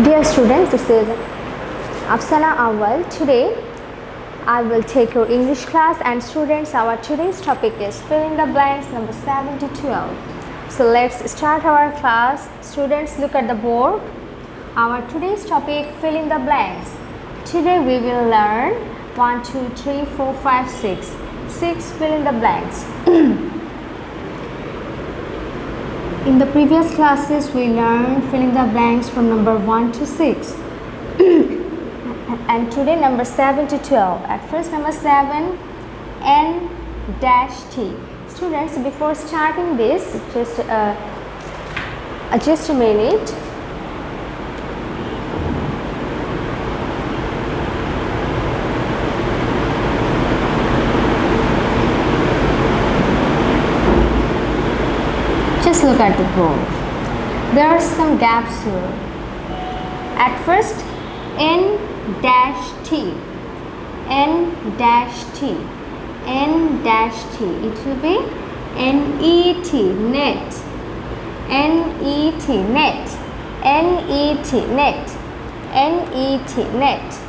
Dear students, this is Afsana Awal. Today I will take your English class, and students, our today's topic is fill in the blanks number 7 to 12. So let's start our class. Students, look at the board. Our today's topic, fill in the blanks. Today we will learn 1, 2, 3, 4, 5, 6. 6 fill in the blanks. In the previous classes, we learned fill in the blanks from number 1 to 6. And today number 7 to 12. At first number 7, N-T. Students, before starting this, just a minute. Just look at the board. There are some gaps here. At first, N-T, N-T, N-T. It will be N-E-T, net, N-E-T, net, N-E-T, net, N-E-T, net.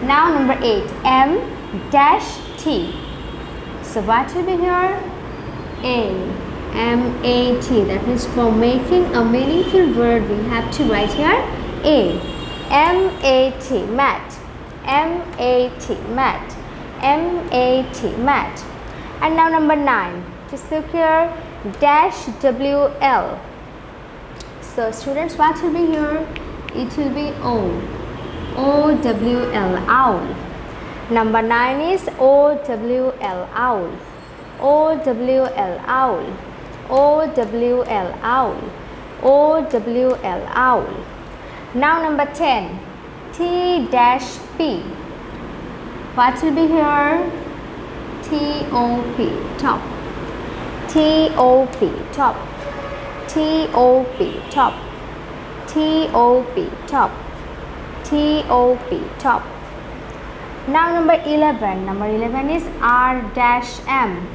Now number 8, M-T. So what will be here? A. M-A-T, that means for making a meaningful word we have to write here A. M-A-T, mat, M-A-T, mat, M-A-T, mat. And now number 9, just look here, dash W-L. So students, what will be here? It will be O, O-W-L, owl. Number 9 is O-W-L, owl, O-W-L, owl, O-W-L, owl, O-W-L, owl. Now number 10, T-P. What will be here? T-O-P, top, T-O-P, top, T-O-P, top, T-O-P, top, T-O-P, top. Now number 11. Number 11 is R-M,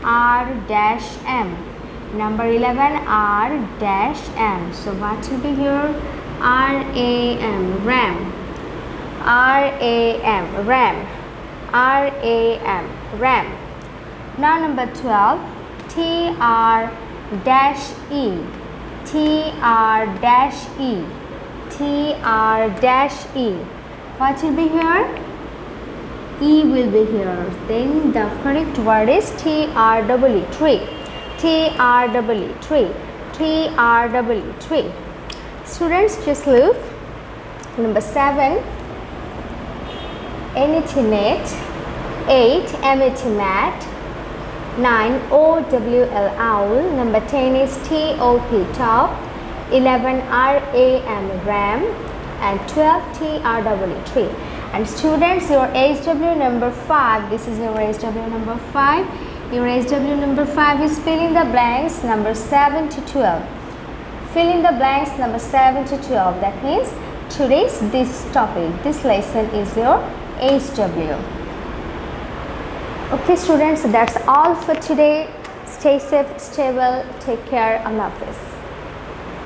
R-M. Number 11, R-M. So what will be here? R-A-M, ram, R-A-M, ram, R-A-M, ram. Now number 12, T-R-E, T-R-E, T-R-E. What will be here? E will be here. Then the correct word is T-R-E, tree, T-R-E, tree, T-R-E, tree. Students, just look. Number 7, N-E-T, net. 8, M-E-T, mat. 9, O-W-L, owl. Number 10 is T-O-P, top. 11, R-A-M, ram. And 12, T-R-E, tree. And students, your HW number 5, this is your HW number 5. Your HW number 5 is fill in the blanks number 7 to 12. Fill in the blanks number 7 to 12. That means today's this topic, this lesson is your HW. Okay students, that's all for today. Stay safe, stay well, take care, Allah Hafiz.